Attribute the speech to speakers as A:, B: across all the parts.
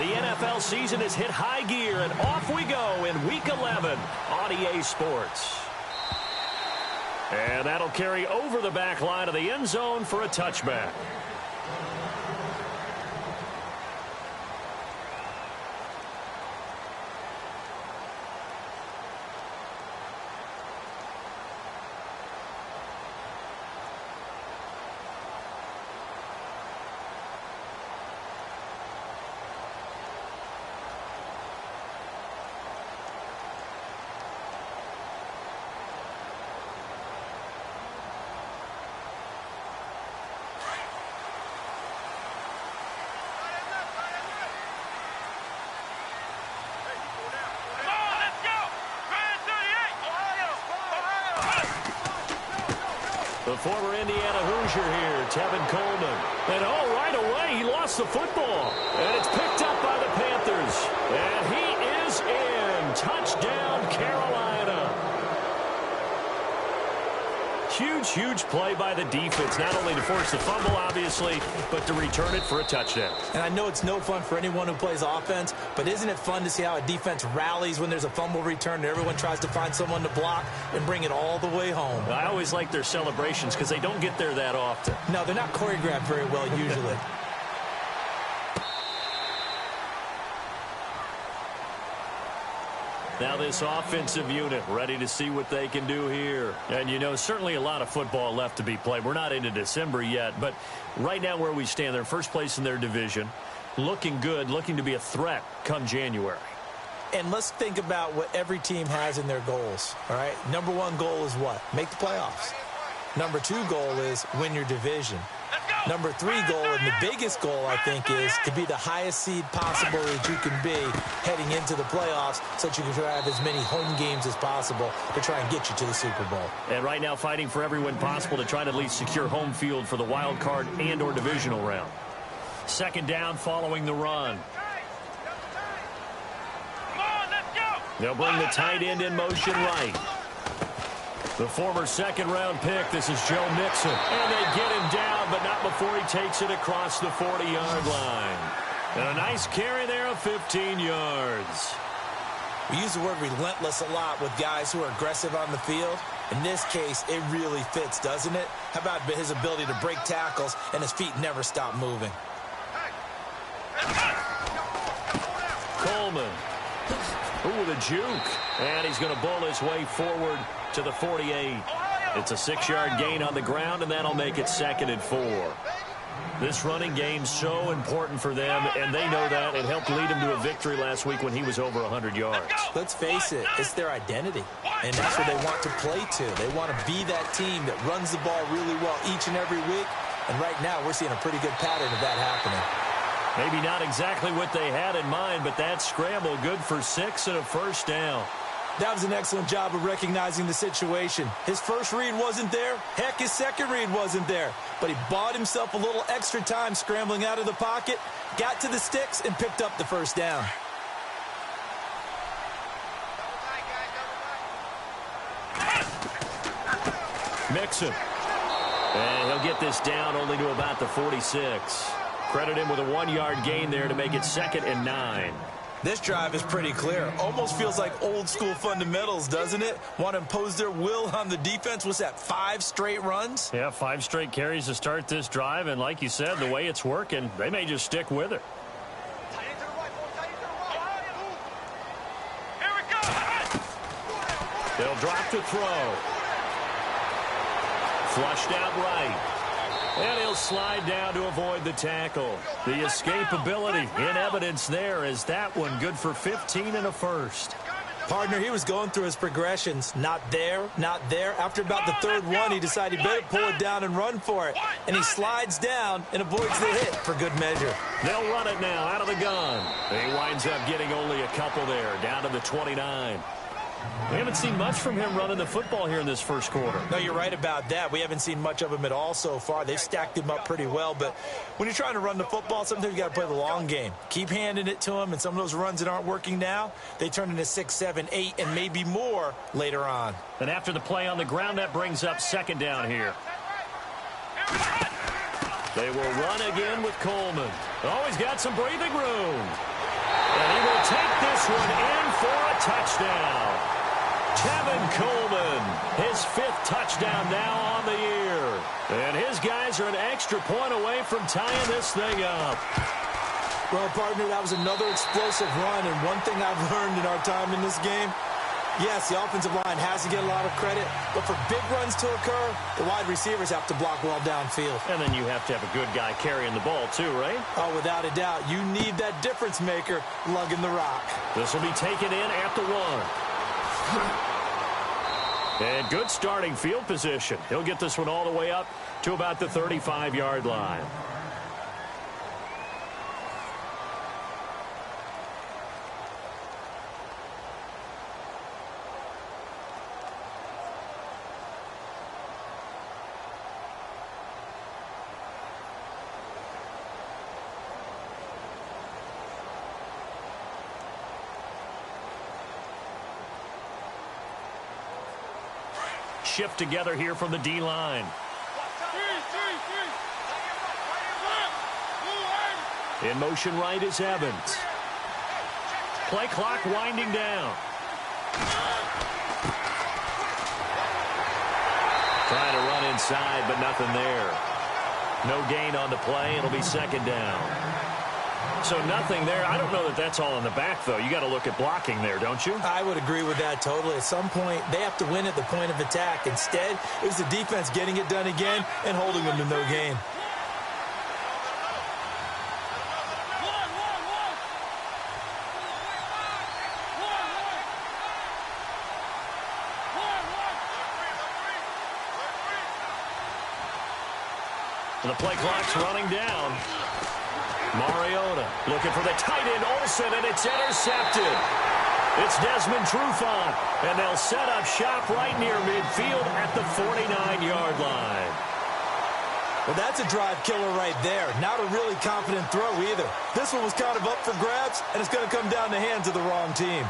A: The NFL season has hit high gear, and off we go in Week 11 on EA Sports. And that'll carry over the back line of the end zone for a touchback. The former Indiana Hoosier here, Tevin Coleman. And right away, he lost the football. And it's picked up by the Panthers. And he is in. Touchdown, Carolina. Huge, huge play by the defense, not only to force the fumble, obviously, but to return it for a touchdown.
B: And I know it's no fun for anyone who plays offense, but isn't it fun to see how a defense rallies when there's a fumble return and everyone tries to find someone to block and bring it all the way home?
A: I always like their celebrations because they don't get there that often.
B: No, they're not choreographed very well usually.
A: Now this offensive unit ready to see what they can do here. And, you know, certainly a lot of football left to be played. We're not into December yet, but right now where we stand, they're first place in their division. Looking good, looking to be a threat come January.
B: And let's think about what every team has in their goals, all right? Number one goal is what? Make the playoffs. Number two goal is win your division. Number three goal, and the biggest goal, I think, is to be the highest seed possible that you can be heading into the playoffs so that you can have as many home games as possible to try and get you to the Super Bowl.
A: And right now fighting for every win possible to try to at least secure home field for the wild card and or divisional round. Second down following the run. They'll bring the tight end in motion right. The former second-round pick, this is Joe Mixon. And they get him down, but not before he takes it across the 40-yard line. And a nice carry there of 15 yards.
B: We use the word relentless a lot with guys who are aggressive on the field. In this case, it really fits, doesn't it? How about his ability to break tackles and his feet never stop moving?
A: Coleman. Ooh, the juke. And he's going to bull his way forward to the 48. It's a 6-yard gain on the ground, and that'll make it 2nd and 4. This running game's so important for them, and they know that. It helped lead him to a victory last week when he was over 100 yards.
B: Let's face it, it's their identity, and that's what they want to play to. They want to be that team that runs the ball really well each and every week, and right now we're seeing a pretty good pattern of that happening.
A: Maybe not exactly what they had in mind, but that scramble good for 6 and a first down.
B: That was an excellent job of recognizing the situation. His first read wasn't there. Heck, his second read wasn't there. But he bought himself a little extra time scrambling out of the pocket, got to the sticks, and picked up the first down.
A: Mixon. And he'll get this down only to about the 46. Credit him with a 1-yard gain there to make it 2nd and 9.
B: This drive is pretty clear. Almost feels like old school fundamentals, doesn't it? Want to impose their will on the defense. Was that 5 straight runs?
A: Yeah, 5 straight carries to start this drive. And like you said, the way it's working, they may just stick with it. They'll drop to throw. Flushed out right. And he'll slide down to avoid the tackle. The escapability in evidence there as that one good for 15 and a first.
B: Partner, he was going through his progressions. Not there, not there. After about the third one, he decided he better pull it down and run for it. And he slides down and avoids the hit for good measure.
A: They'll run it now out of the gun. He winds up getting only a couple there, down to the 29. We haven't seen much from him running the football here in this first quarter.
B: No, you're right about that. We haven't seen much of him at all so far. They've stacked him up pretty well, but when you're trying to run the football, sometimes you got to play the long game. Keep handing it to him, and some of those runs that aren't working now, they turn into 6, 7, 8, and maybe more later on.
A: And after the play on the ground, that brings up 2nd down here. They will run again with Coleman. Oh, he's got some breathing room. And he will take this one in for a touchdown. Kevin Coleman, his 5th touchdown now on the year. And his guys are an extra point away from tying this thing up.
B: Well, partner, that was another explosive run, and one thing I've learned in our time in this game, yes, the offensive line has to get a lot of credit, but for big runs to occur, the wide receivers have to block well downfield. And then you have to have a good guy carrying the ball too, right? Oh, without a doubt. You need that difference maker lugging the rock.
A: This will be taken in at the 1. And good starting field position. He'll get this one all the way up to about the 35-yard line. Shift together here from the D-line. In motion right is Evans. Play clock winding down. Trying to run inside, but nothing there. No gain on the play. It'll be second down. So nothing there. I don't know that that's all in the back, though. You got to look at blocking there, don't you?
B: I would agree with that totally. At some point, they have to win at the point of attack. Instead, it was the defense getting it done again and holding them to no gain.
A: The play clock's running down. Mariota looking for the tight end, Olsen, and it's intercepted. It's Desmond Trufant, and they'll set up shop right near midfield at the 49-yard line.
B: Well, that's a drive killer right there. Not a really confident throw either. This one was kind of up for grabs, and it's going to come down the hands of the wrong team.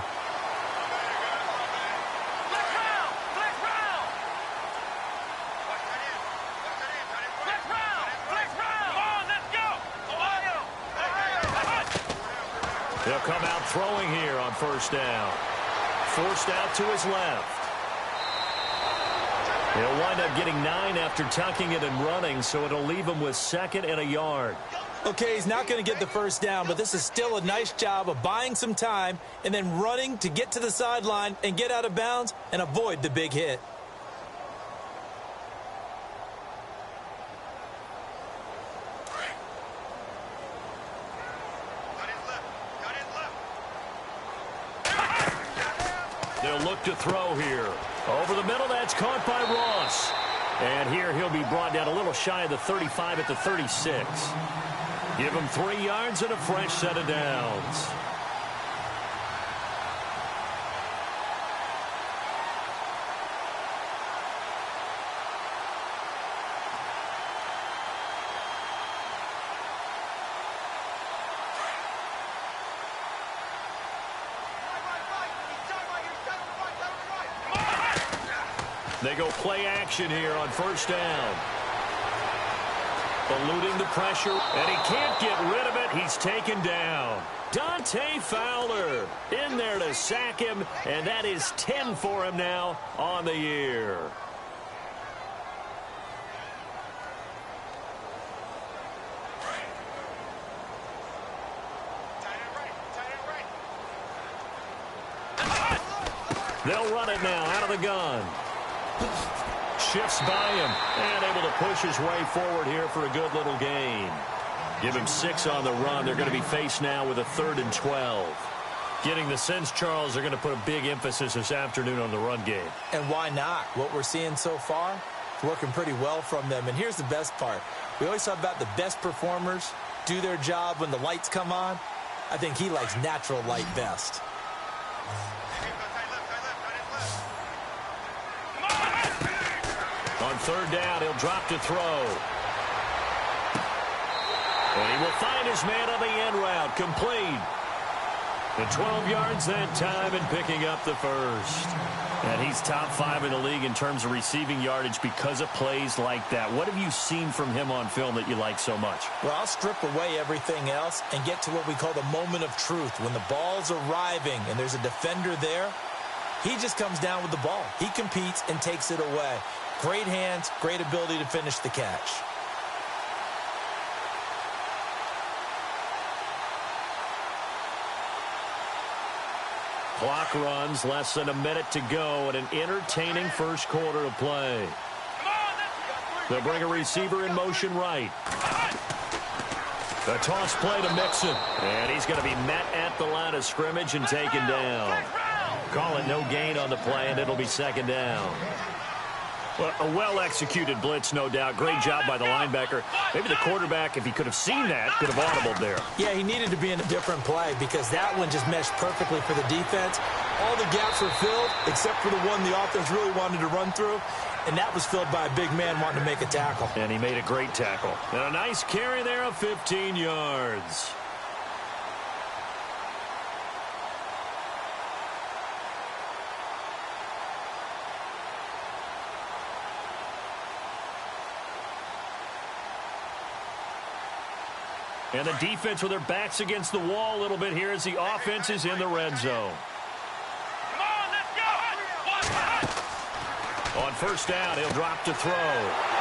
A: They'll come out throwing here on first down. Forced out to his left. He'll wind up getting 9 after tucking it and running, so it'll leave him with 2nd and a yard.
B: Okay, he's not going to get the first down, but this is still a nice job of buying some time and then running to get to the sideline and get out of bounds and avoid the big hit.
A: They'll look to throw here. Over the middle, that's caught by Ross. And here he'll be brought down a little shy of the 35 at the 36. Give him 3 yards and a fresh set of downs. They go play action here on first down. Eluding the pressure, and he can't get rid of it. He's taken down. Dante Fowler in there to sack him, and that is 10 for him now on the year. They'll run it now out of the gun. Shifts by him and able to push his way forward here for a good little gain. Give him 6 on the run. They're going to be faced now with a 3rd and 12. Getting the sense, Charles, they're going to put a big emphasis this afternoon on the run game.
B: And why not? What we're seeing so far is working pretty well from them. And here's the best part. We always talk about the best performers do their job when the lights come on. I think he likes natural light best.
A: On 3rd down, he'll drop to throw. And he will find his man on the end route, complete. And 12 yards that time and picking up the first. And he's top 5 in the league in terms of receiving yardage because of plays like that. What have you seen from him on film that you like so much?
B: Well, I'll strip away everything else and get to what we call the moment of truth. When the ball's arriving and there's a defender there, he just comes down with the ball. He competes and takes it away. Great hands, great ability to finish the catch.
A: Clock runs, less than a minute to go, and an entertaining first quarter of play. They'll bring a receiver in motion right. The toss play to Mixon, and he's going to be met at the line of scrimmage and taken down. Call it no gain on the play, and it'll be second down. Well, a well-executed blitz, no doubt. Great job by the linebacker. Maybe the quarterback, if he could have seen that, could have audibled there.
B: Yeah, he needed to be in a different play because that one just meshed perfectly for the defense. All the gaps were filled except for the one the offense really wanted to run through, and that was filled by a big man wanting to make a tackle.
A: And he made a great tackle. And a nice carry there of 15 yards. And the defense with their backs against the wall a little bit here as the offense is in the red zone.
C: Come on, let's go.
A: On first down, he'll drop to throw.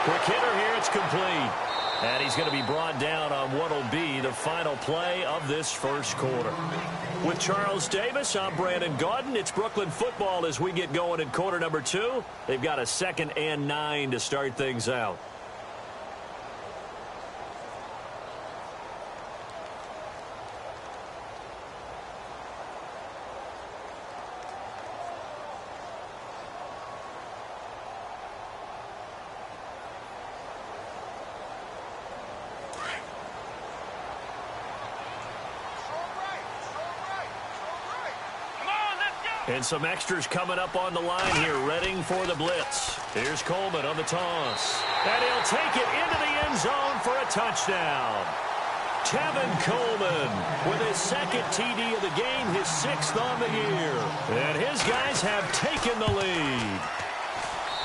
A: Quick hitter here, it's complete. And he's going to be brought down on what will be the final play of this first quarter. With Charles Davis, I'm Brandon Gaudin. It's Brooklyn football as we get going in quarter number 2. They've got a 2nd and 9 to start things out. And some extras coming up on the line here, readying for the blitz. Here's Coleman on the toss. And he'll take it into the end zone for a touchdown. Tevin Coleman with his 2nd TD of the game, his 6th on the year. And his guys have taken the lead.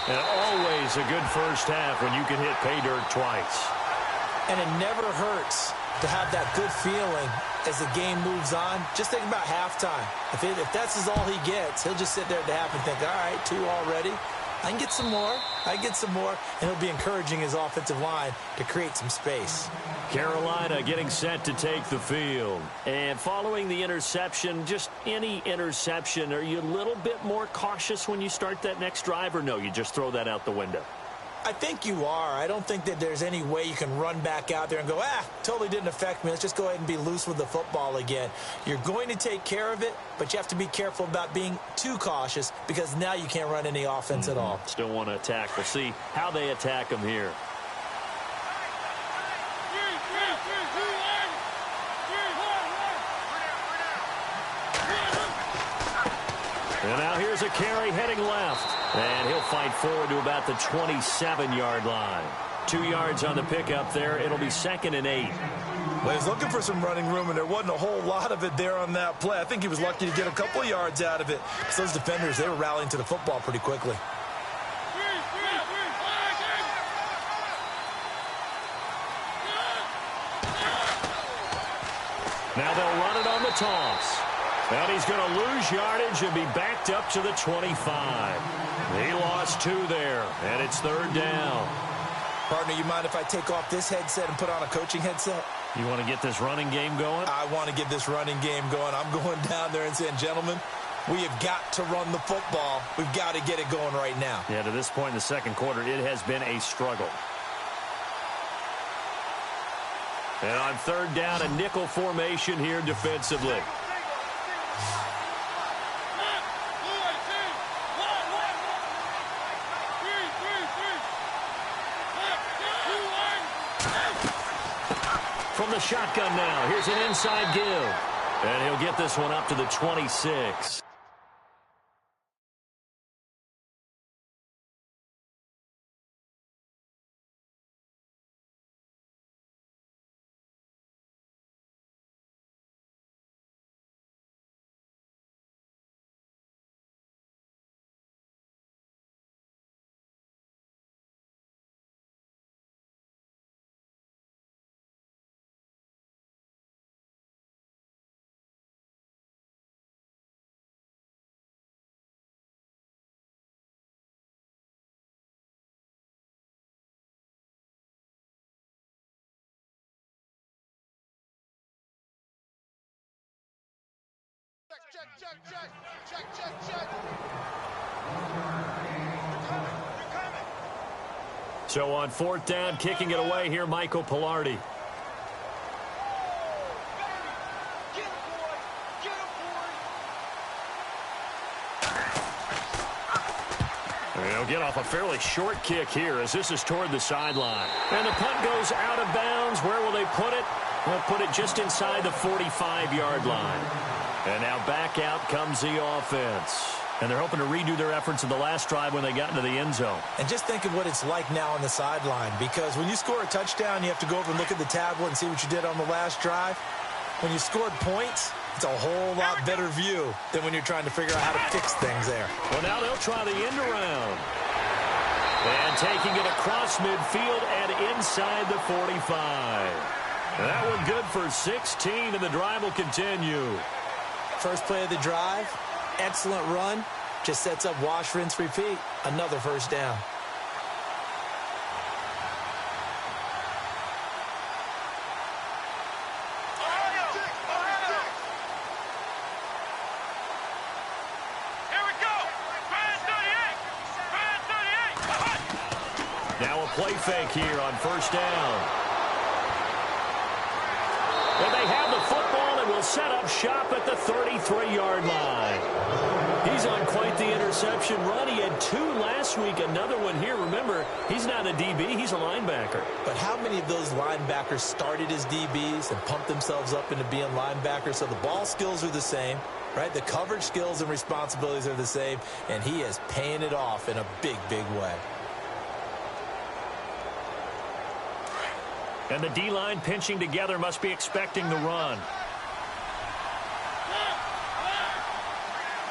A: And always a good first half when you can hit pay dirt twice.
B: And it never hurts to have that good feeling as the game moves on. Just think about halftime. If that's all he gets, he'll just sit there at the half and think, all right, 2 already. I can get some more. I can get some more. And he'll be encouraging his offensive line to create some space.
A: Carolina getting set to take the field. And following the interception, just any interception, are you a little bit more cautious when you start that next drive, or no, you just throw that out the window?
B: I think you are. I don't think that there's any way you can run back out there and go, totally didn't affect me. Let's just go ahead and be loose with the football again. You're going to take care of it, but you have to be careful about being too cautious because now you can't run any offense at all.
A: Still want to attack. We'll see how they attack him here. And now here's a carry heading left. And he'll fight forward to about the 27-yard line. 2 yards on the pickup there. It'll be 2nd and 8.
B: Well, he's looking for some running room, and there wasn't a whole lot of it there on that play. I think he was lucky to get a couple of yards out of it because those defenders, they were rallying to the football pretty quickly.
A: Now they'll run it on the toss. And he's going to lose yardage and be backed up to the 25. He lost 2 there, and it's 3rd down.
B: Partner, you mind if I take off this headset and put on a coaching headset?
A: You want to get this running game going?
B: I want to get this running game going. I'm going down there and saying, gentlemen, we have got to run the football. We've got to get it going right now.
A: Yeah, to this point in the second quarter, it has been a struggle. And on 3rd down, a nickel formation here defensively. From the shotgun now, here's an inside give. And he'll get this one up to the 26.
D: Check, check, check, check, check, check. We're coming.
A: So on 4th down, kicking it away here, Michael Pilardi. They'll get off a fairly short kick here as this is toward the sideline. And the punt goes out of bounds. Where will they put it? They'll put it just inside the 45-yard line. And now back out comes the offense. And they're hoping to redo their efforts in the last drive when they got into the end zone.
B: And just think of what it's like now on the sideline, because when you score a touchdown, you have to go over and look at the tablet and see what you did on the last drive. When you scored points, it's a whole lot better view than when you're trying to figure out how to fix things there.
A: Well, now they'll try the end around. And taking it across midfield and inside the 45. That one good for 16, and the drive will continue.
B: First play of the drive, excellent run. Just sets up wash, rinse, repeat. Another first down.
A: Play fake here on first down. And they have the football and will set up shop at the 33-yard line. He's on quite the interception run. He had 2 last week, another one here. Remember, he's not a DB, he's a linebacker.
B: But how many of those linebackers started as DBs and pumped themselves up into being linebackers? So the ball skills are the same, right? The coverage skills and responsibilities are the same, and he is paying it off in a big, big way.
A: And the D-line pinching together, must be expecting the run.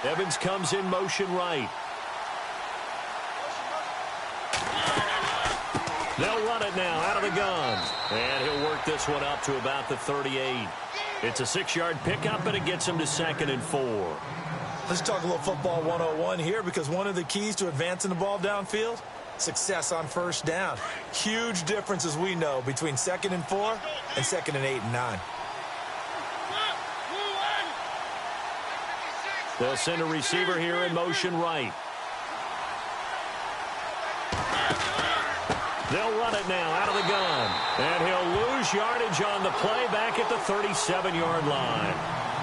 A: Evans comes in motion right. They'll run it now out of the gun. And he'll work this one up to about the 38. It's a 6-yard pickup, and it gets him to 2nd and 4.
B: Let's talk a little football 101 here, because one of the keys to advancing the ball downfield, success on first down. Huge difference, as we know, between 2nd and 4 and 2nd and 8 and 9.
A: They'll send a receiver here in motion right. They'll run it now out of the gun. And he'll lose yardage on the play back at the 37-yard line.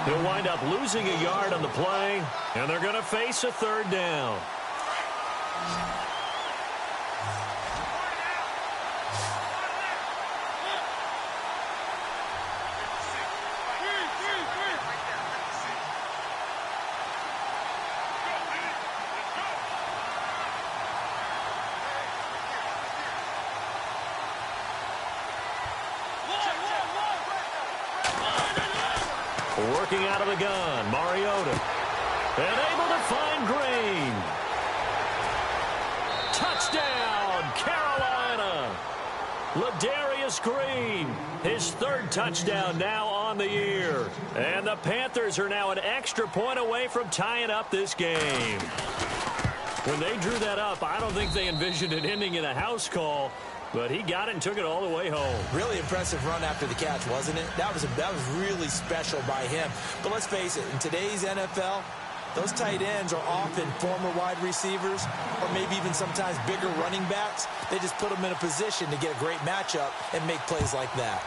A: He'll wind up losing a yard on the play, and they're going to face a 3rd down. Working out of the gun, Mariota. And able to find Green. Touchdown, Carolina. Ladarius Green, his 3rd touchdown now on the year. And the Panthers are now an extra point away from tying up this game. When they drew that up, I don't think they envisioned it ending in a house call. But he got it and took it all the way home.
B: Really impressive run after the catch, wasn't it? That was really special by him. But let's face it, in today's NFL, those tight ends are often former wide receivers or maybe even sometimes bigger running backs. They just put them in a position to get a great matchup and make plays like that.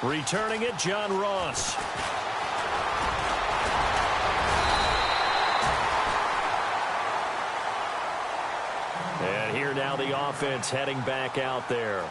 A: Returning it, John Ross. And here now the offense heading back out there.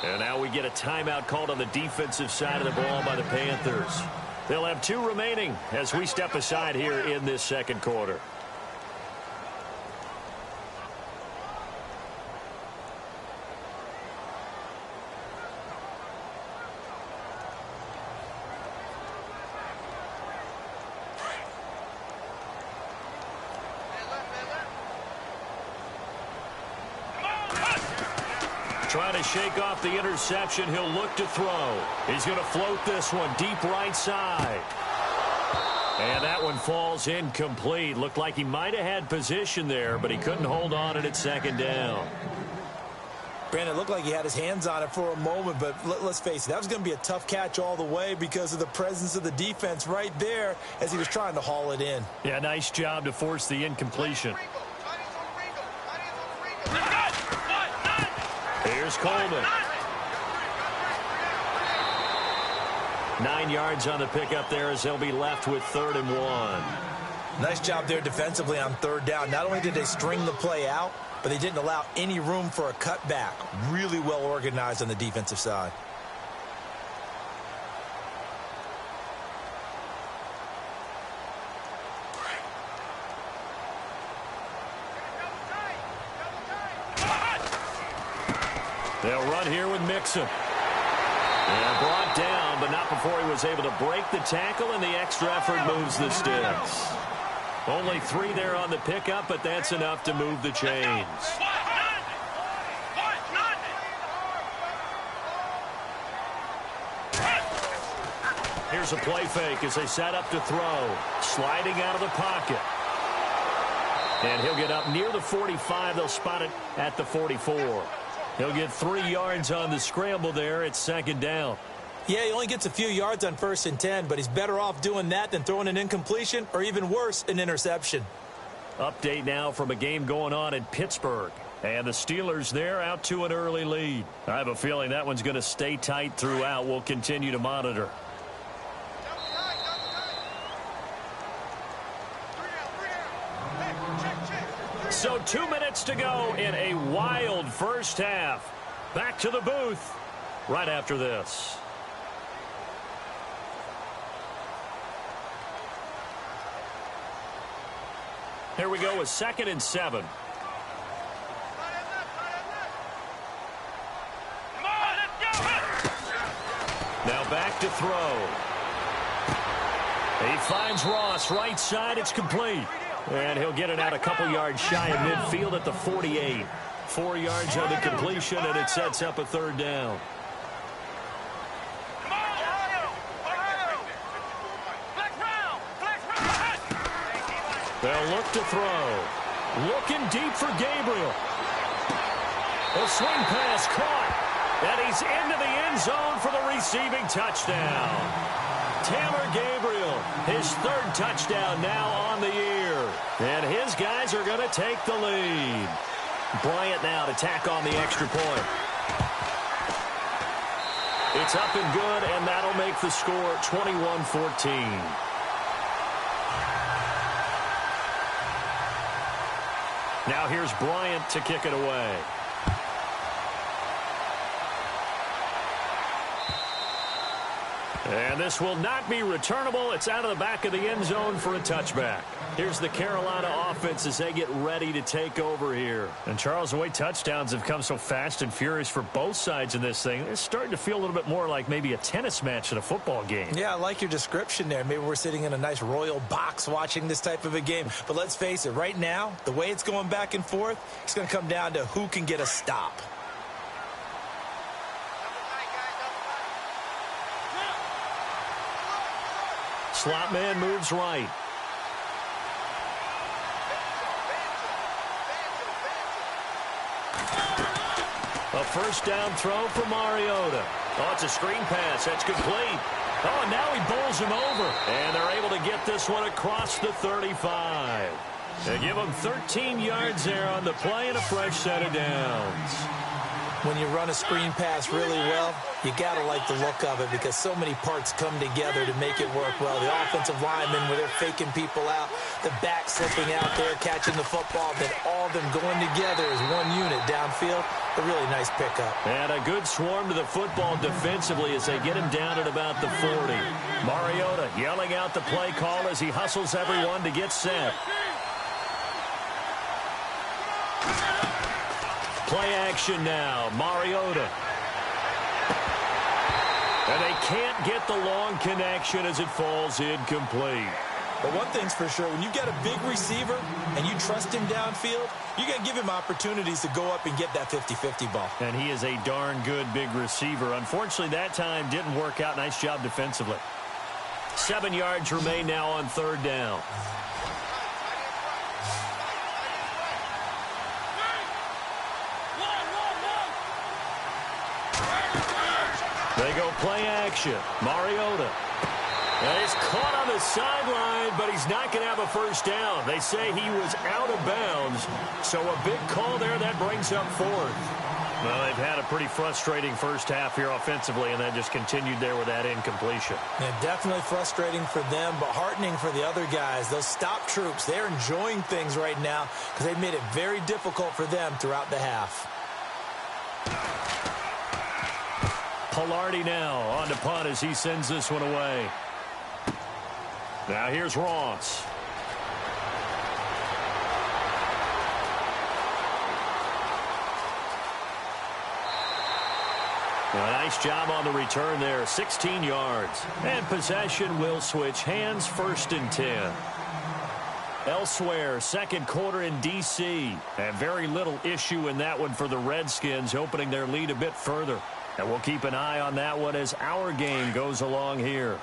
A: And now we get a timeout called on the defensive side of the ball by the Panthers. They'll have 2 remaining as we step aside here in this 2nd quarter. Trying to shake off the interception. He'll look to throw. He's going to float this one deep right side. And that one falls incomplete. Looked like he might have had position there, but he couldn't hold on at second down.
B: Brandon, it looked like he had his hands on it for a moment, but let's face it, that was going to be a tough catch all the way because of the presence of the defense right there as he was trying to haul it in.
A: Yeah, nice job to force the incompletion. Here's Coleman. 9 yards on the pickup there as they'll be left with 3rd and 1.
B: Nice job there defensively on 3rd down. Not only did they string the play out, but they didn't allow any room for a cutback. Really well organized on the defensive side.
A: They'll run here with Mixon. And brought down, but not before he was able to break the tackle, and the extra effort moves the sticks. Only 3 there on the pickup, but that's enough to move the chains. Here's a play fake as they set up to throw. Sliding out of the pocket. And he'll get up near the 45. They'll spot it at the 44. He'll get 3 yards on the scramble there. It's 2nd down.
B: Yeah, he only gets a few yards on 1st and 10, but he's better off doing that than throwing an incompletion or even worse, an interception.
A: Update now from a game going on in Pittsburgh. And the Steelers there out to an early lead. I have a feeling that one's going to stay tight throughout. We'll continue to monitor. So 2 minutes to go in a wild first half. Back to the booth right after this. Here we go with 2nd and 7. Now back to throw. He finds Ross right side. It's complete. And he'll get it out a couple yards shy of midfield at the 48. 4 yards on the completion, and it sets up a 3rd down. They'll look to throw. Looking deep for Gabriel. A swing pass caught. And he's into the end zone for the receiving touchdown. Taylor Gabriel, his 3rd touchdown now on the year. And his guys are going to take the lead. Bryant now to tack on the extra point. It's up and good, and that'll make the score 21-14. Now here's Bryant to kick it away. And this will not be returnable. It's out of the back of the end zone for a touchback. Here's the Carolina offense as they get ready to take over here. And, Charles, the way touchdowns have come so fast and furious for both sides in this thing, it's starting to feel a little bit more like maybe a tennis match in a football game.
B: Yeah, I like your description there. Maybe we're sitting in a nice royal box watching this type of a game. But let's face it, right now, the way it's going back and forth, it's going to come down to who can get a stop.
A: Slot man moves right. A 1st down throw for Mariota. Oh, it's a screen pass. That's complete. Oh, and now he bowls him over. And they're able to get this one across the 35. They give him 13 yards there on the play and a fresh set of downs.
B: When you run a screen pass really well, you got to like the look of it because so many parts come together to make it work well. The offensive linemen, where they're faking people out, the back slipping out there, catching the football, then all of them going together as one unit downfield. A really nice pickup.
A: And a good swarm to the football defensively as they get him down at about the 40. Mariota yelling out the play call as he hustles everyone to get set. Play action now. Mariota. And they can't get the long connection as it falls incomplete.
B: But one thing's for sure, when you've got a big receiver and you trust him downfield, you're going to give him opportunities to go up and get that 50-50 ball.
A: And he is a darn good big receiver. Unfortunately, that time didn't work out. Nice job defensively. 7 yards remain now on third down. They go play action. Mariota. And he's caught on the sideline, but he's not going to have a first down. They say he was out of bounds, so a big call there that brings up fourth. Well, they've had a pretty frustrating first half here offensively, and that just continued there with that incompletion.
B: Yeah, definitely frustrating for them, but heartening for the other guys. Those stop troops, they're enjoying things right now because they've made it very difficult for them throughout the half.
A: Pilardi now on to punt as he sends this one away. Now here's Ross. A nice job on the return there, 16 yards. And possession will switch hands, 1st and 10. Elsewhere, second quarter in D.C. And very little issue in that one for the Redskins, opening their lead a bit further. And we'll keep an eye on that one as our game goes along here.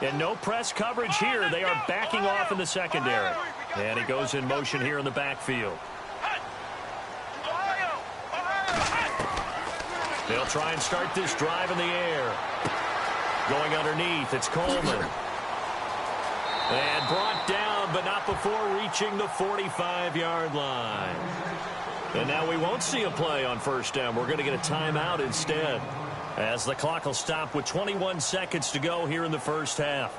A: And no press coverage here. They are backing off in the secondary. And he goes in motion here in the backfield. They'll try and start this drive in the air. Going underneath, it's Coleman. And brought down, but not before reaching the 45-yard line. And now we won't see a play on first down. We're going to get a timeout instead, as the clock will stop with 21 seconds to go here in the first half.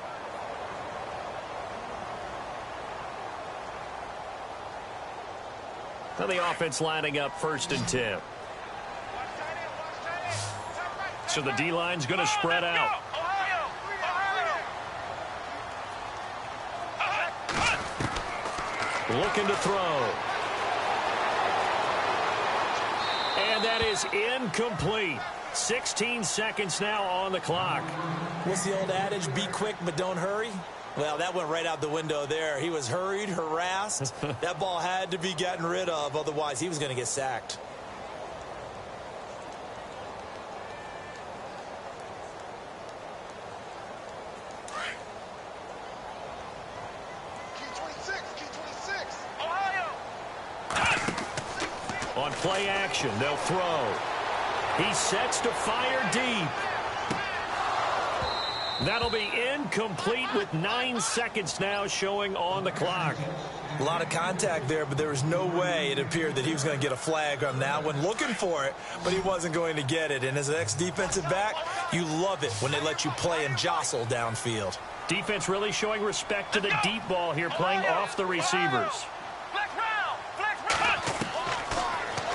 A: Now the offense lining up 1st and 10. So the D-line's going to spread out. Looking to throw. And that is incomplete. 16 seconds now on the clock.
B: What's the old adage? Be quick, but don't hurry. Well, that went right out the window there. He was hurried, harassed. That ball had to be gotten rid of. Otherwise, he was going to get sacked.
A: On play action, they'll throw. He sets to fire deep. That'll be incomplete with 9 seconds now showing on the clock.
B: A lot of contact there, but there was no way it appeared that he was going to get a flag on that one. Looking for it, but he wasn't going to get it. And as an ex-defensive back, you love it when they let you play and jostle downfield.
A: Defense really showing respect to the deep ball here, playing off the receivers.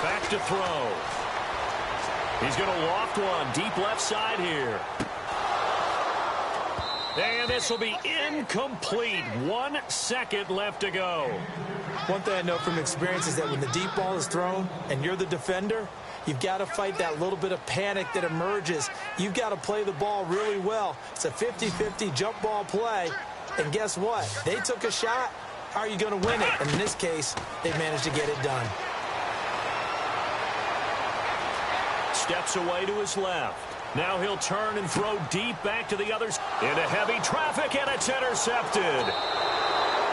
A: Back to throw. He's going to loft one deep left side here. And this will be incomplete. 1 second left to go.
B: One thing I know from experience is that when the deep ball is thrown and you're the defender, you've got to fight that little bit of panic that emerges. You've got to play the ball really well. It's a 50-50 jump ball play. And guess what? They took a shot. How are you going to win it? And in this case, they managed to get it done.
A: Steps away to his left. Now he'll turn and throw deep back to the others. Into heavy traffic, and it's intercepted.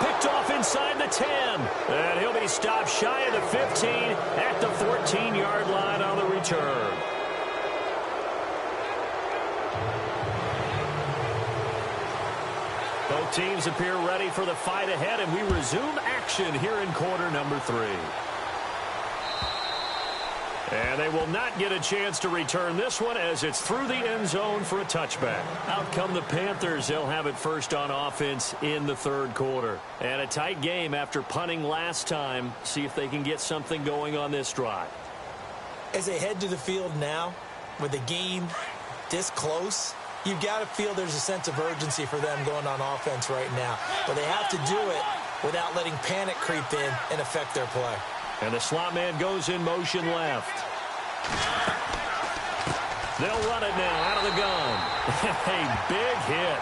A: Picked off inside the 10. And he'll be stopped shy of the 15 at the 14-yard line on the return. Both teams appear ready for the fight ahead, and we resume action here in quarter number 3. And they will not get a chance to return this one as it's through the end zone for a touchback. Out come the Panthers. They'll have it first on offense in the third quarter. And a tight game after punting last time. See if they can get something going on this drive.
B: As they head to the field now, with the game this close, you've got to feel there's a sense of urgency for them going on offense right now. But they have to do it without letting panic creep in and affect their play.
A: And the slot man goes in motion left. They'll run it now out of the gun. A big hit.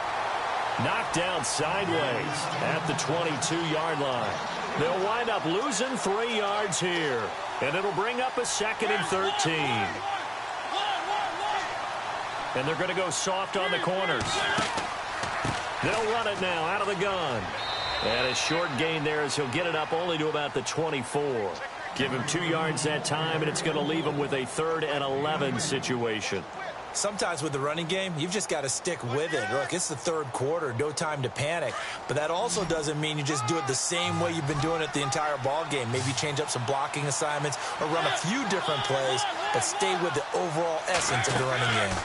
A: Knocked down sideways at the 22-yard line. They'll wind up losing 3 yards here. And it'll bring up a 2nd and 13. And they're going to go soft on the corners. They'll run it now out of the gun. And a short gain there as he'll get it up only to about the 24. Give him 2 yards that time, and it's going to leave him with a 3rd and 11 situation.
B: Sometimes with the running game, you've just got to stick with it. Look, it's the 3rd quarter, no time to panic. But that also doesn't mean you just do it the same way you've been doing it the entire ball game. Maybe change up some blocking assignments or run a few different plays, but stay with the overall essence of the running game.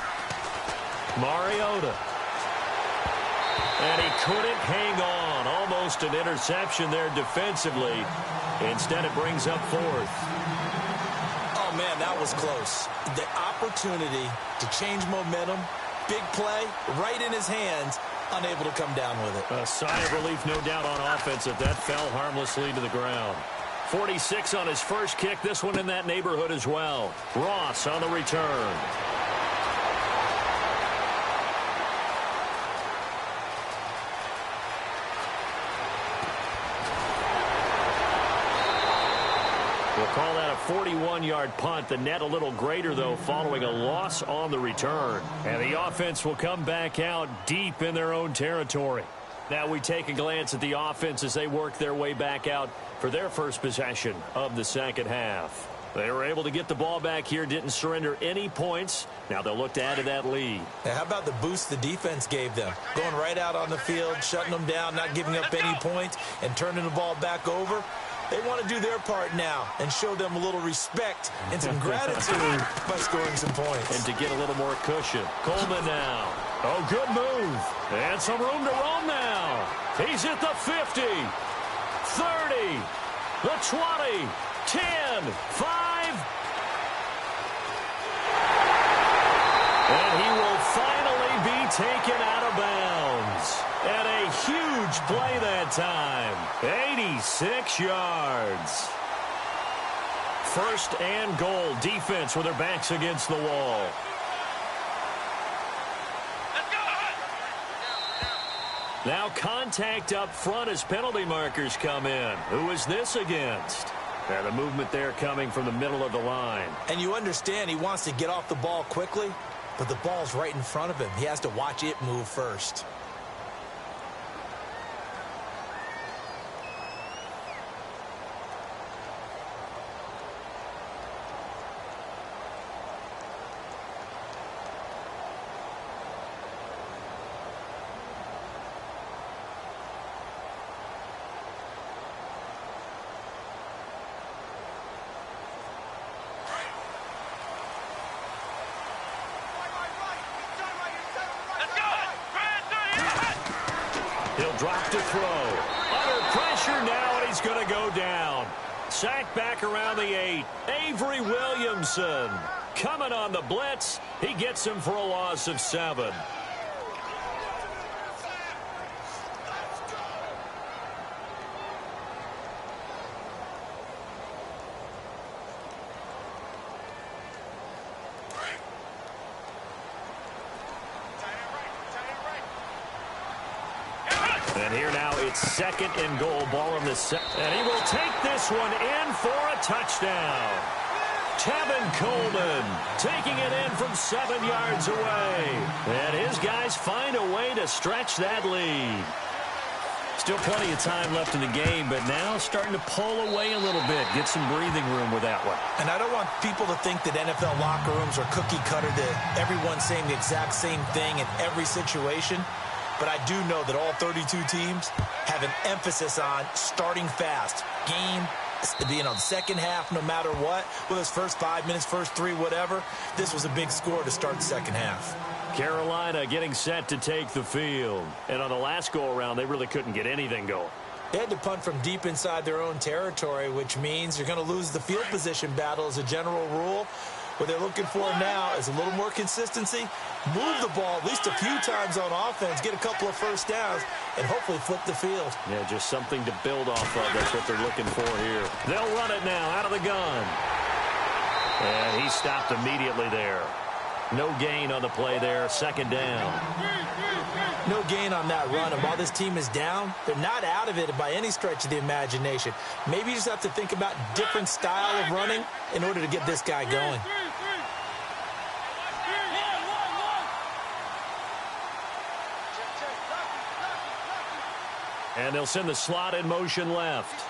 A: Mariota. And he couldn't hang on. Almost an interception there defensively. Instead, it brings up 4th.
B: Oh, man, that was close. The opportunity to change momentum, big play, right in his hands, unable to come down with it.
A: A sigh of relief, no doubt, on offense that fell harmlessly to the ground. 46 on his first kick. This one in that neighborhood as well. Ross on the return. We'll call that a 41-yard punt. The net a little greater, though, following a loss on the return. And the offense will come back out deep in their own territory. Now we take a glance at the offense as they work their way back out for their first possession of the second half. They were able to get the ball back here, didn't surrender any points. Now they'll look to add to that lead.
B: Now, how about the boost the defense gave them? Going right out on the field, shutting them down, not giving up any points, and turning the ball back over. They want to do their part now and show them a little respect and some gratitude by scoring some points.
A: And to get a little more cushion. Coleman now. Oh, good move. And some room to roam now. He's at the 50, 30, the 20, 10, 5. And he will finally be taken out of bounds. And a huge play that time. 86 yards. 1st and goal. Defense with their backs against the wall. Now contact up front as penalty markers come in. Who is this against? And the movement there coming from the middle of the line.
B: And you understand he wants to get off the ball quickly, but the ball's right in front of him. He has to watch it move first.
A: Drop to throw. Under pressure now, and he's going to go down. Sacked back around the 8. Avery Williamson coming on the blitz. He gets him for a loss of 7. And here now it's 2nd and goal. Ball in the set. And he will take this one in for a touchdown. Tevin Coleman taking it in from 7 yards away. And his guys find a way to stretch that lead. Still plenty of time left in the game, but now starting to pull away a little bit. Get some breathing room with that one.
B: And I don't want people to think that NFL locker rooms are cookie cutter to everyone saying the exact same thing in every situation. But I do know that all 32 teams have an emphasis on starting fast. Game, the second half, no matter what, whether it's first 5 minutes, first 3, whatever. This was a big score to start the second half.
A: Carolina getting set to take the field. And on the last go-around, they really couldn't get anything going.
B: They had to punt from deep inside their own territory, which means you're going to lose the field position battle as a general rule. What they're looking for now is a little more consistency, move the ball at least a few times on offense, get a couple of first downs, and hopefully flip the field.
A: Yeah, just something to build off of. That's what they're looking for here. They'll run it now out of the gun. And he stopped immediately there. No gain on the play there. Second down.
B: No gain on that run. And while this team is down, they're not out of it by any stretch of the imagination. Maybe you just have to think about different style of running in order to get this guy going.
A: And they'll send the slot in motion left.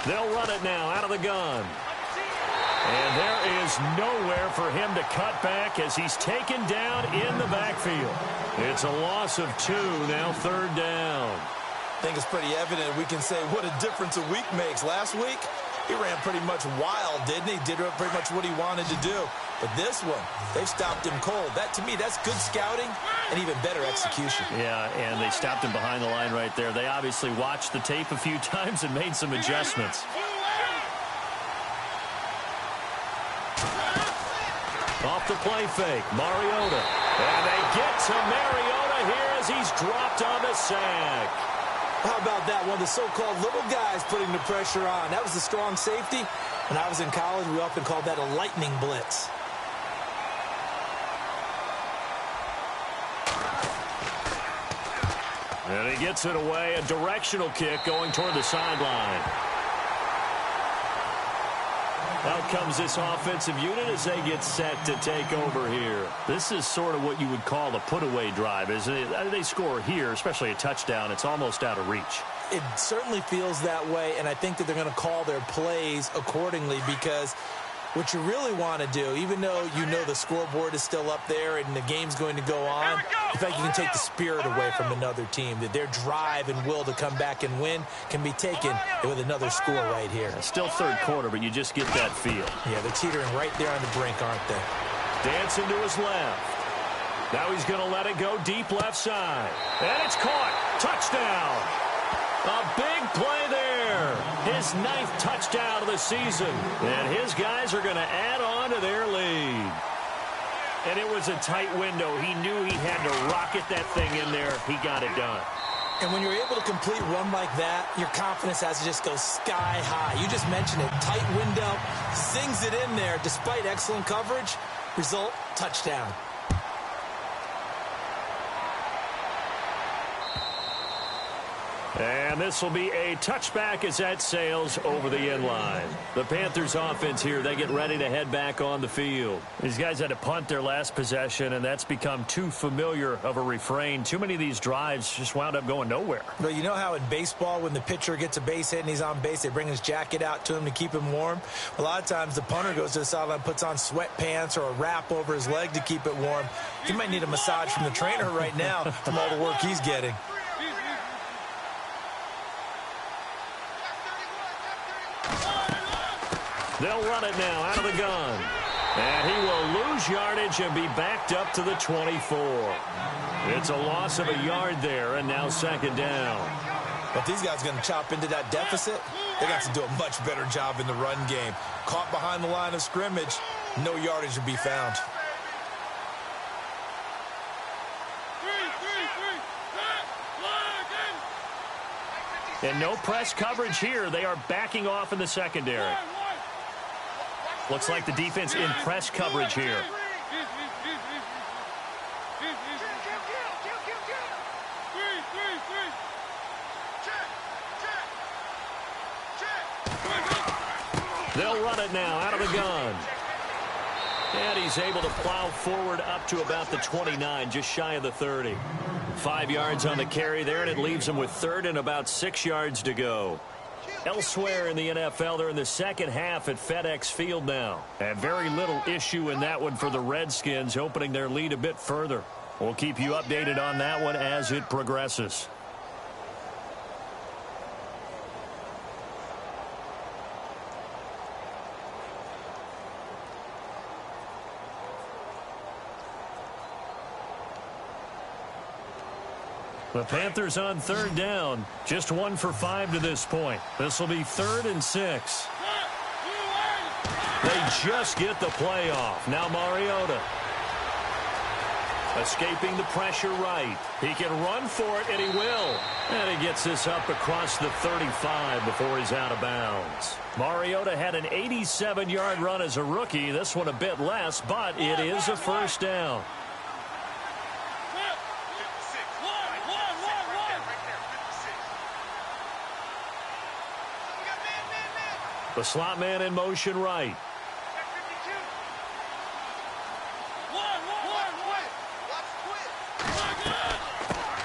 A: They'll run it now out of the gun. And there is nowhere for him to cut back as he's taken down in the backfield. It's a loss of 2, now third down.
B: I think it's pretty evident we can say what a difference a week makes. Last week, he ran pretty much wild, didn't he? Did pretty much what he wanted to do. But this one, they've stopped him cold. That, to me, that's good scouting and even better execution.
A: Yeah, and they stopped him behind the line right there. They obviously watched the tape a few times and made some adjustments. Off the play fake, Mariota. And they get to Mariota here as he's dropped on the sack.
B: How about that? One of the so-called little guys putting the pressure on. That was the strong safety. When I was in college, we often called that a lightning blitz.
A: And he gets it away, a directional kick going toward the sideline. Out comes this offensive unit as they get set to take over here. This is sort of what you would call a put-away drive, isn't it? They score here, especially a touchdown. It's almost out of reach.
B: It certainly feels that way, and I think that they're going to call their plays accordingly because what you really want to do, even though you know the scoreboard is still up there and the game's going to go on, in fact, you can take the spirit away from another team, that their drive and will to come back and win can be taken with another score right here.
A: Still third quarter, but you just get that feel.
B: Yeah, they're teetering right there on the brink, aren't they?
A: Dancing to his left. Now he's going to let it go deep left side. And it's caught. Touchdown. A big play there. His 9th touchdown of the season. And his guys are going to add on to their lead. And it was a tight window. He knew he had to rocket that thing in there. He got it done.
B: And when you're able to complete a run like that, your confidence has to just go sky high. You just mentioned it. Tight window. Sings it in there despite excellent coverage. Result, touchdown.
A: And this will be a touchback as that sails over the end line. The Panthers offense here, they get ready to head back on the field. These guys had to punt their last possession, and that's become too familiar of a refrain. Too many of these drives just wound up going nowhere.
B: Well, you know how in baseball when the pitcher gets a base hit and he's on base, they bring his jacket out to him to keep him warm? A lot of times the punter goes to the sideline, puts on sweatpants or a wrap over his leg to keep it warm. He might need a massage from the trainer right now from all the work he's getting.
A: They'll run it now out of the gun. And he will lose yardage and be backed up to the 24. It's a loss of a yard there, and now second down.
B: But these guys are going to chop into that deficit. They got to do a much better job in the run game. Caught behind the line of scrimmage, no yardage to be found.
A: And no press coverage here. They are backing off in the secondary. Looks like the defense in press coverage here. They'll run it now out of the gun. And he's able to plow forward up to about the 29, just shy of the 30. 5 yards on the carry there, and it leaves him with third and about 6 yards to go. Elsewhere in the NFL, they're in the second half at FedEx Field now. And very little issue in that one for the Redskins, opening their lead a bit further. We'll keep you updated on that one as it progresses. The Panthers on third down. Just 1 for 5 to this point. This will be 3rd and 6. They just get the play off. Now Mariota. Escaping the pressure right. He can run for it, and he will. And he gets this up across the 35 before he's out of bounds. Mariota had an 87-yard run as a rookie. This one a bit less, but it is a first down. The slot man in motion right.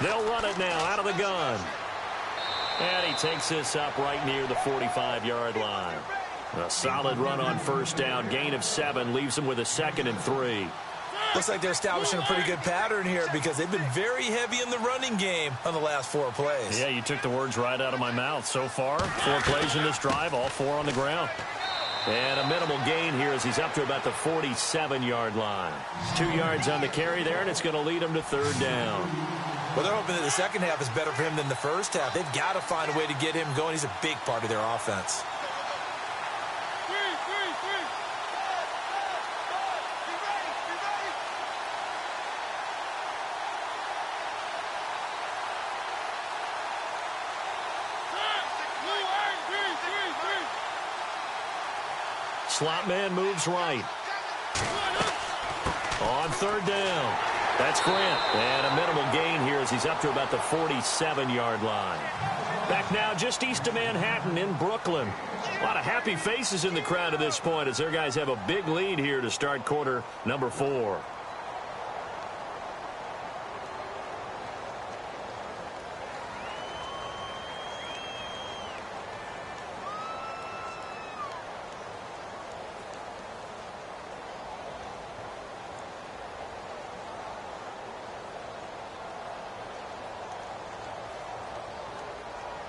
A: They'll run it now out of the gun. And he takes this up right near the 45-yard line. A solid run on first down. Gain of 7 leaves him with a 2nd and 3.
B: Looks like they're establishing a pretty good pattern here because they've been very heavy in the running game on the last 4 plays.
A: Yeah, you took the words right out of my mouth. So far, 4 plays in this drive, all 4 on the ground. And a minimal gain here as he's up to about the 47-yard line. 2 yards on the carry there, and it's going to lead him to 3rd down.
B: Well, they're hoping that the second half is better for him than the first half. They've got to find a way to get him going. He's a big part of their offense.
A: Slot man moves right. On 3rd down. That's Grant. And a minimal gain here as he's up to about the 47-yard line. Back now just east of Manhattan in Brooklyn. A lot of happy faces in the crowd at this point as their guys have a big lead here to start quarter number 4.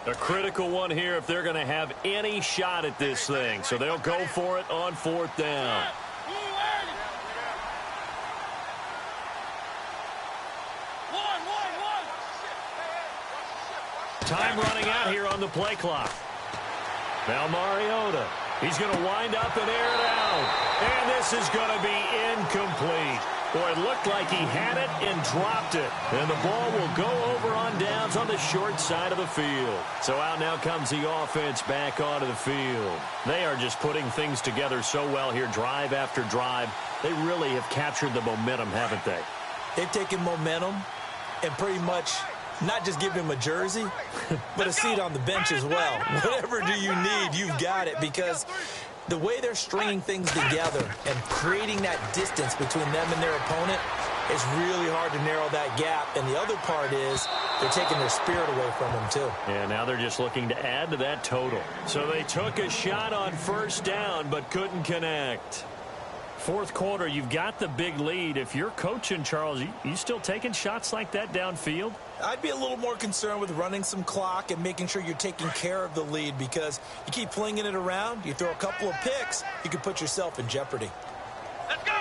A: A critical one here if they're going to have any shot at this thing. So they'll go for it on 4th down. Time running out here on the play clock. Now Mariota. He's going to wind up and air it out. And this is going to be incomplete. Boy, it looked like he had it and dropped it. And the ball will go over on downs on the short side of the field. So out now comes the offense back onto the field. They are just putting things together so well here, drive after drive. They really have captured the momentum, haven't they?
B: They've taken momentum and pretty much not just give him a jersey, but a seat on the bench as well. Whatever do you need, you've got it, because the way they're stringing things together and creating that distance between them and their opponent, it's really hard to narrow that gap. And the other part is they're taking their spirit away from them, too.
A: Yeah, now they're just looking to add to that total. So they took a shot on first down but couldn't connect. 4th quarter, you've got the big lead. If you're coaching, Charles, you still taking shots like that downfield?
B: I'd be a little more concerned with running some clock and making sure you're taking care of the lead, because you keep flinging it around, you throw a couple of picks, you could put yourself in jeopardy.
C: Let's go!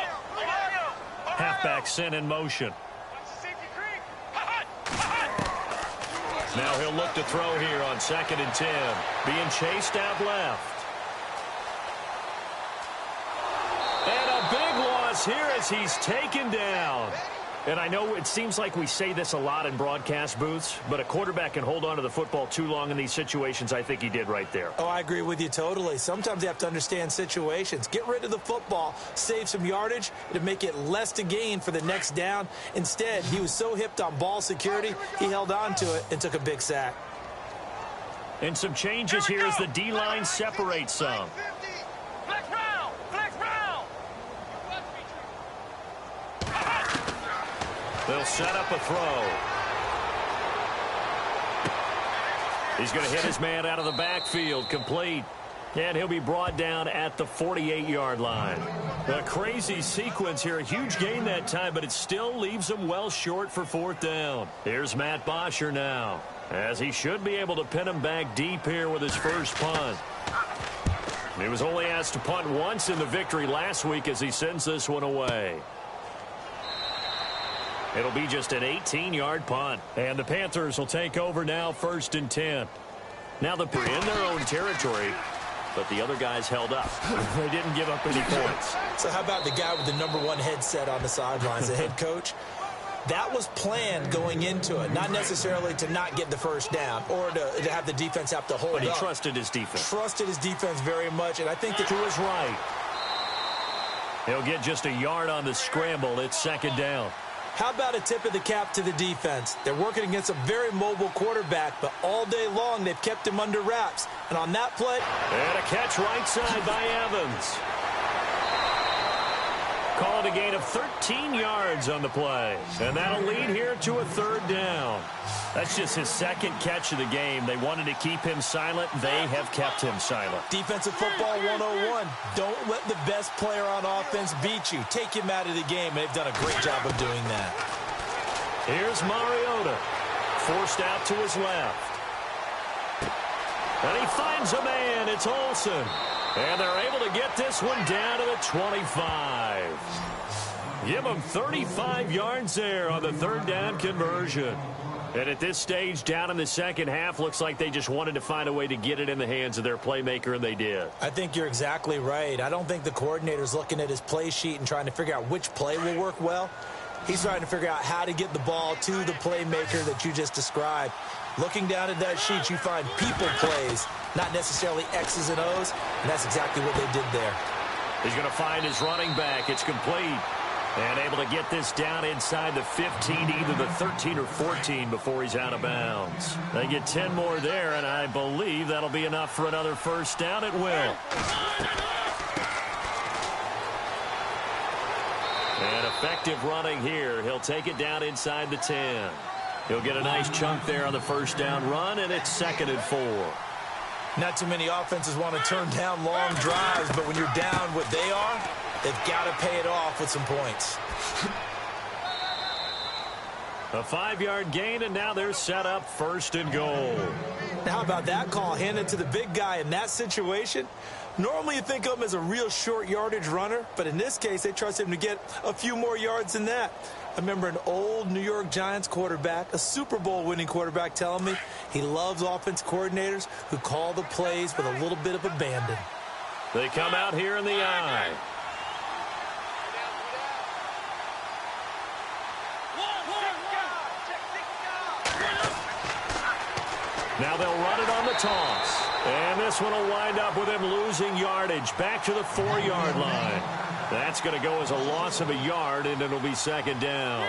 A: Halfback sent in motion. Now he'll look to throw here on 2nd and 10. Being chased out left. And a big loss here as he's taken down. And I know it seems like we say this a lot in broadcast booths, but a quarterback can hold on to the football too long in these situations. I think he did right there.
B: Oh, I agree with you totally. Sometimes you have to understand situations. Get rid of the football, save some yardage to make it less to gain for the next down. Instead, he was so hipped on ball security, he held on to it and took a big sack.
A: And some changes here as the D-line separates some. They'll set up a throw. He's going to hit his man out of the backfield, complete. And he'll be brought down at the 48-yard line. A crazy sequence here. A huge gain that time, but it still leaves him well short for 4th down. Here's Matt Bosher now, as he should be able to pin him back deep here with his first punt. He was only asked to punt once in the victory last week as he sends this one away. It'll be just an 18-yard punt. And the Panthers will take over now, 1st and 10. Now they're in their own territory, but the other guys held up. They didn't give up any points.
B: So how about the guy with the #1 headset on the sidelines, the head coach? That was planned going into it, not necessarily to not get the first down or to have the defense have to hold up.
A: But he trusted his defense.
B: Trusted his defense very much, and I think that
A: To his right. He'll get just a yard on the scramble. It's second down.
B: How about a tip of the cap to the defense? They're working against a very mobile quarterback, but all day long they've kept him under wraps. And on that play...
A: And a catch right side by Evans. Call it a gain of 13 yards on the play. And that'll lead here to a third down. That's just his second catch of the game. They wanted to keep him silent. They have kept him silent.
B: Defensive football 101. Don't let the best player on offense beat you. Take him out of the game. They've done a great job of doing that.
A: Here's Mariota. Forced out to his left. And he finds a man. It's Olsen. And they're able to get this one down to the 25. Give them 35 yards there on the third down conversion. And at this stage, down in the second half, looks like they just wanted to find a way to get it in the hands of their playmaker, and they did.
B: I think you're exactly right. I don't think the coordinator's looking at his play sheet and trying to figure out which play will work well. He's trying to figure out how to get the ball to the playmaker that you just described. Looking down at that sheet, you find people plays, not necessarily X's and O's, and that's exactly what they did there.
A: He's going to find his running back. It's complete. And able to get this down inside the 15, either the 13 or 14 before he's out of bounds. They get 10 more there, and I believe that'll be enough for another first down. It will. And effective running here. He'll take it down inside the 10. He'll get a nice chunk there on the first down run, and it's 2nd and 4.
B: Not too many offenses want to turn down long drives, but when you're down what they are, they've got to pay it off with some points.
A: A 5-yard gain, and now they're set up 1st and goal.
B: Now, how about that call handed to the big guy in that situation? Normally you think of him as a real short yardage runner, but in this case they trust him to get a few more yards than that. I remember an old New York Giants quarterback, a Super Bowl winning quarterback, telling me he loves offense coordinators who call the plays with a little bit of abandon.
A: They come out here in the eye. Now they'll run it on the toss. And this one will wind up with him losing yardage back to the 4-yard line. That's going to go as a loss of a yard, and it'll be 2nd down.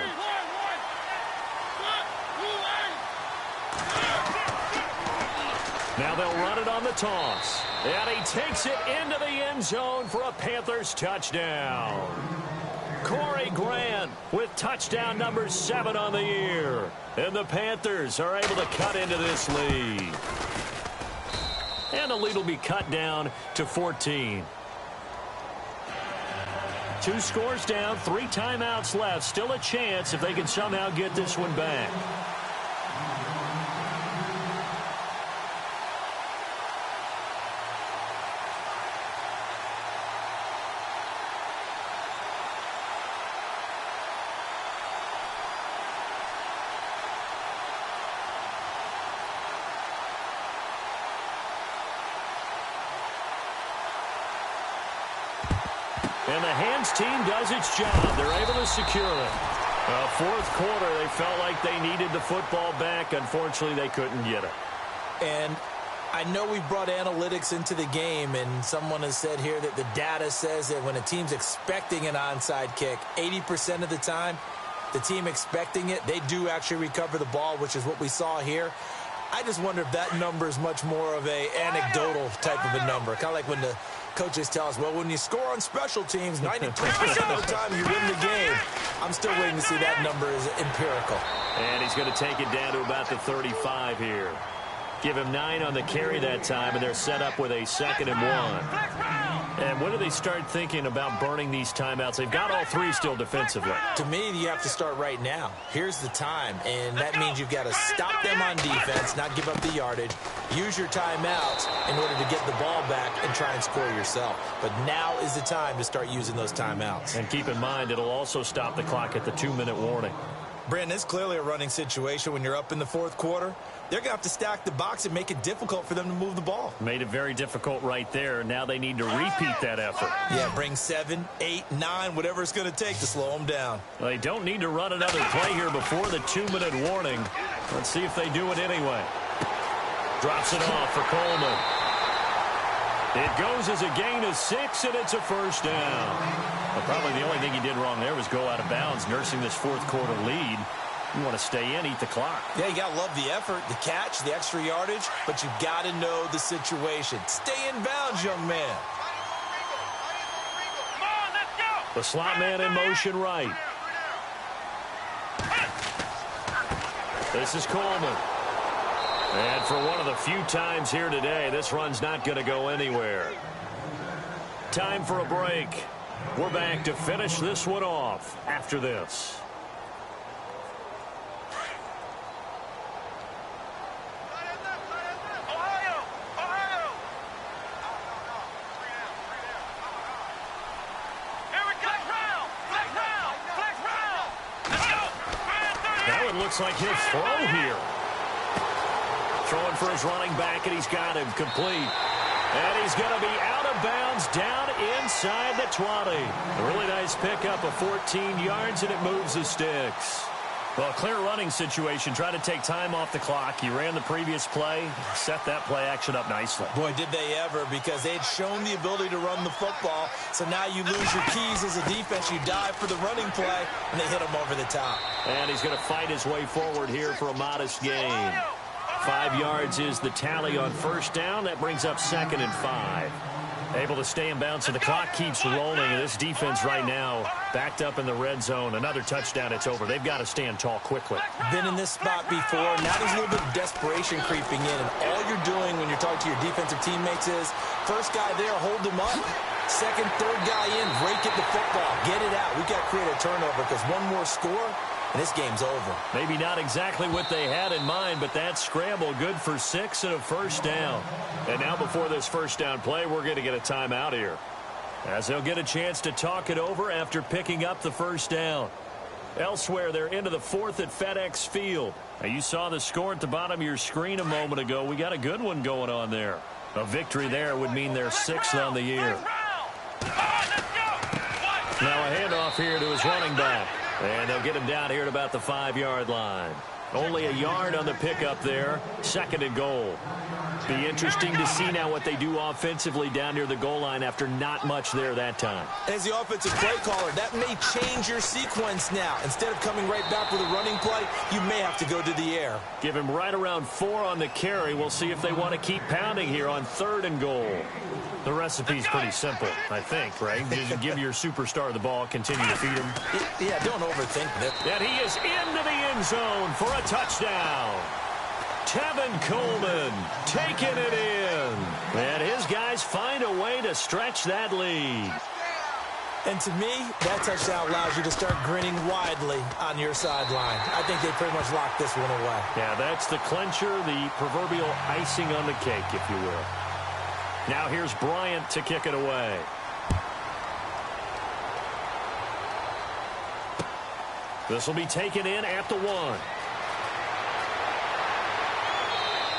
A: Now they'll run it on the toss. And he takes it into the end zone for a Panthers touchdown. Corey Grant with touchdown number 7 on the year. And the Panthers are able to cut into this lead. And the lead will be cut down to 14. 2 scores down, 3 timeouts left. Still a chance if they can somehow get this one back. And the hands team does its job. They're able to secure it. 4th quarter, they felt like they needed the football back. Unfortunately, they couldn't get it.
B: And I know we brought analytics into the game, and someone has said here that the data says that when a team's expecting an onside kick, 80% of the time, the team expecting it, they do actually recover the ball, which is what we saw here. I just wonder if that number is much more of a anecdotal type of a number. Kind of like when the coaches tell us, well, when you score on special teams, 93% of the time you win the game. I'm still waiting to see that number is empirical.
A: And he's going to take it down to about the 35 here. Give him 9 on the carry that time, and they're set up with a 2nd and 1. And when do they start thinking about burning these timeouts? They've got all 3 still defensively.
B: To me, you have to start right now. Here's the time, and that means you've got to stop them on defense, not give up the yardage, use your timeouts in order to get the ball back and try and score yourself. But now is the time to start using those timeouts.
A: And keep in mind, it'll also stop the clock at the 2-minute warning.
B: Brandon, it's clearly a running situation when you're up in the fourth quarter. They're going to have to stack the box and make it difficult for them to move the ball.
A: Made it very difficult right there. Now they need to repeat that effort.
B: Yeah, bring 7, 8, 9, whatever it's going to take to slow them down.
A: They don't need to run another play here before the 2-minute warning. Let's see if they do it anyway. Drops it off for Coleman. It goes as a gain of 6, and it's a first down. Well, probably the only thing he did wrong there was go out of bounds, nursing this fourth quarter lead. You want to stay in, eat the clock.
B: Yeah, you got to love the effort, the catch, the extra yardage, but you got to know the situation. Stay in bounds, young man.
C: Come on, let's go.
A: The slot man in motion right. This is Coleman. And for one of the few times here today, this run's not going to go anywhere. Time for a break. We're back to finish this one off after this. Looks like he'll throw here. Throwing for his running back, and he's got him complete. And he's going to be out of bounds down inside the 20. A really nice pickup of 14 yards, and it moves the sticks. Well, a clear running situation. Try to take time off the clock. You ran the previous play, set that play action up nicely.
B: Boy, did they ever, because they had shown the ability to run the football. So now you lose your keys as a defense. You dive for the running play, and they hit him over the top.
A: And he's going to fight his way forward here for a modest gain. 5 yards is the tally on first down. That brings up 2nd and 5. Able to stay in bounds, and the clock keeps rolling. And this defense right now backed up in the red zone. Another touchdown, it's over. They've got to stand tall quickly.
B: Been in this spot before. Now there's a little bit of desperation creeping in. And all you're doing when you're talking to your defensive teammates is, first guy there, hold him up. Second, third guy in, break it the football. Get it out. We've got to create a turnover, because one more score, and this game's over.
A: Maybe not exactly what they had in mind, but that scramble good for 6 and a first down. And now before this first down play, we're going to get a timeout here, as they'll get a chance to talk it over after picking up the first down. Elsewhere, they're into the 4th at FedEx Field. Now, you saw the score at the bottom of your screen a moment ago. We got a good one going on there. A victory there would mean they're 6th on the year. Now a handoff here to his running back. And they'll get him down here at about the 5-yard line. Only a yard on the pickup there. 2nd and goal. Be interesting to see now what they do offensively down near the goal line after not much there that time.
B: As the offensive play caller, that may change your sequence now. Instead of coming right back with a running play, you may have to go to the air.
A: Give him right around 4 on the carry. We'll see if they want to keep pounding here on 3rd and goal. The recipe's pretty simple, I think, right? Just give your superstar the ball, continue to feed him.
B: Yeah, don't overthink it.
A: And he is into the end zone for a touchdown. Tevin Coleman taking it in. And his guys find a way to stretch that lead.
B: And to me, that touchdown allows you to start grinning widely on your sideline. I think they pretty much locked this one away.
A: Yeah, that's the clincher, the proverbial icing on the cake, if you will. Now here's Bryant to kick it away. This will be taken in at the 1.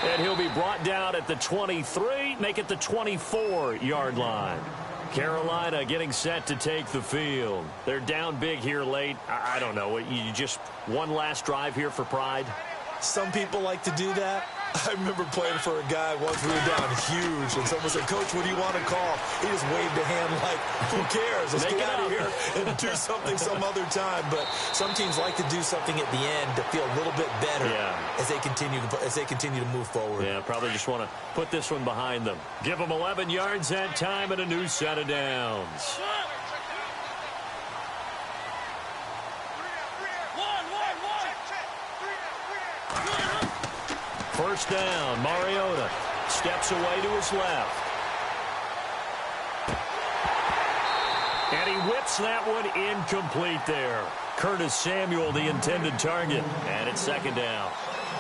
A: And he'll be brought down at the 23, make it the 24-yard line. Carolina getting set to take the field. They're down big here late. I don't know. You just one last drive here for pride?
B: Some people like to do that. I remember playing for a guy once we were down huge, and someone said, "Coach, what do you want to call?" He just waved a hand like, who cares? Let's get out of here and do something some other time. But some teams like to do something at the end to feel a little bit better as they continue to move forward.
A: Yeah, probably just want to put this one behind them. Give them 11 yards that time and a new set of downs. First down, Mariota steps away to his left. And he whips that one incomplete there. Curtis Samuel, the intended target, and it's 2nd down.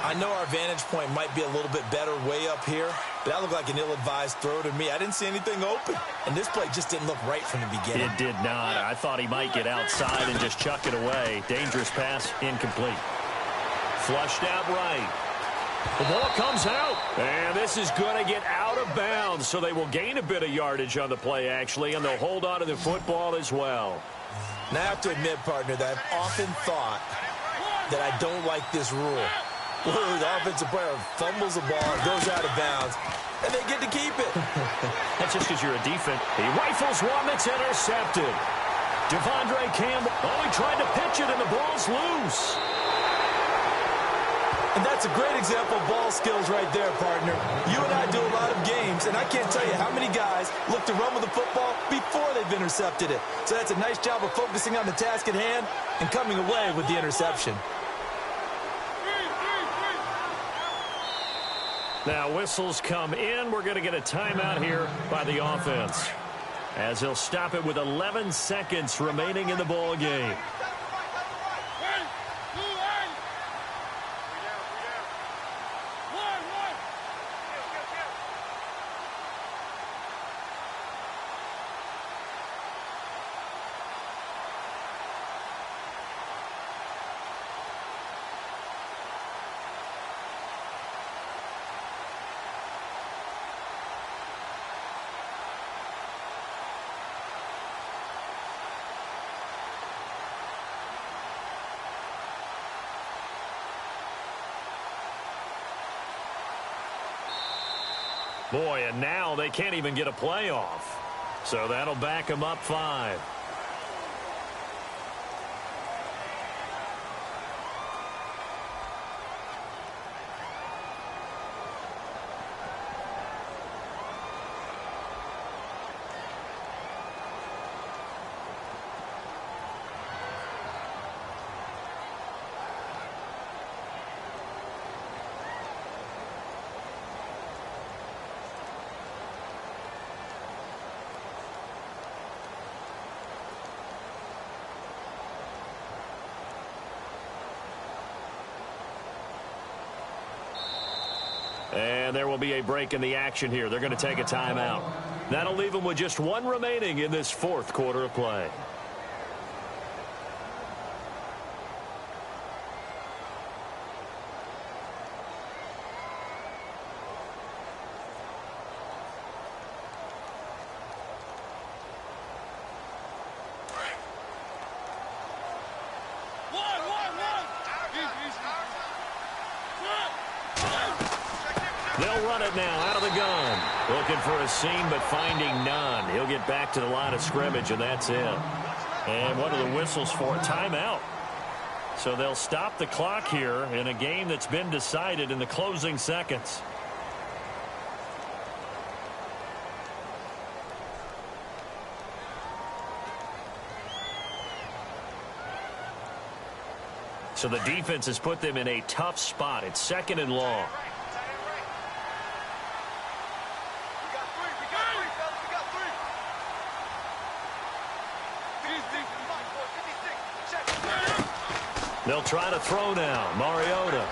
B: I know our vantage point might be a little bit better way up here, but that looked like an ill-advised throw to me. I didn't see anything open, and this play just didn't look right from the beginning.
A: It did not. I thought he might get outside and just chuck it away. Dangerous pass, incomplete. Flushed out right. The ball comes out, and this is going to get out of bounds, so they will gain a bit of yardage on the play, actually, and they'll hold on to the football as well.
B: Now, I have to admit, partner, that I've often thought that I don't like this rule. Where the offensive player fumbles the ball, goes out of bounds, and they get to keep it.
A: That's just because you're a defense. He rifles one that's intercepted. Devondre Campbell, he tried to pitch it, and the ball's loose.
B: And that's a great example of ball skills right there, partner. You and I do a lot of games, and I can't tell you how many guys look to run with the football before they've intercepted it. So that's a nice job of focusing on the task at hand and coming away with the interception.
A: Now, whistles come in. We're going to get a timeout here by the offense, as he'll stop it with 11 seconds remaining in the ball game. Boy, and now they can't even get a playoff. So that'll back them up 5. And there will be a break in the action here. They're going to take a timeout. That'll leave them with just 1 remaining in this 4th quarter of play. They'll run it now out of the gun. Looking for a seam, but finding none. He'll get back to the line of scrimmage, and that's it. And what are the whistles for? Timeout. So they'll stop the clock here in a game that's been decided in the closing seconds. So the defense has put them in a tough spot. It's 2nd and long. They'll try to throw now. Mariota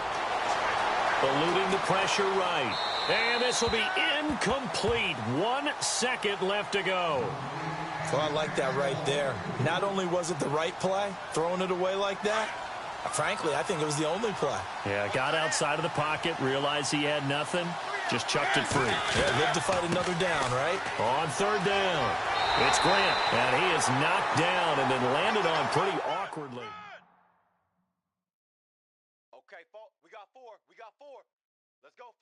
A: eluding the pressure right. And this will be incomplete. 1 second left to go.
B: Well, I like that right there. Not only was it the right play, throwing it away like that, frankly, I think it was the only play.
A: Yeah, got outside of the pocket, realized he had nothing, just chucked it free.
B: Yeah, lived to fight another down, right?
A: On 3rd down, it's Grant, and he is knocked down and then landed on pretty awkwardly.
C: Okay, we got 4. Let's go.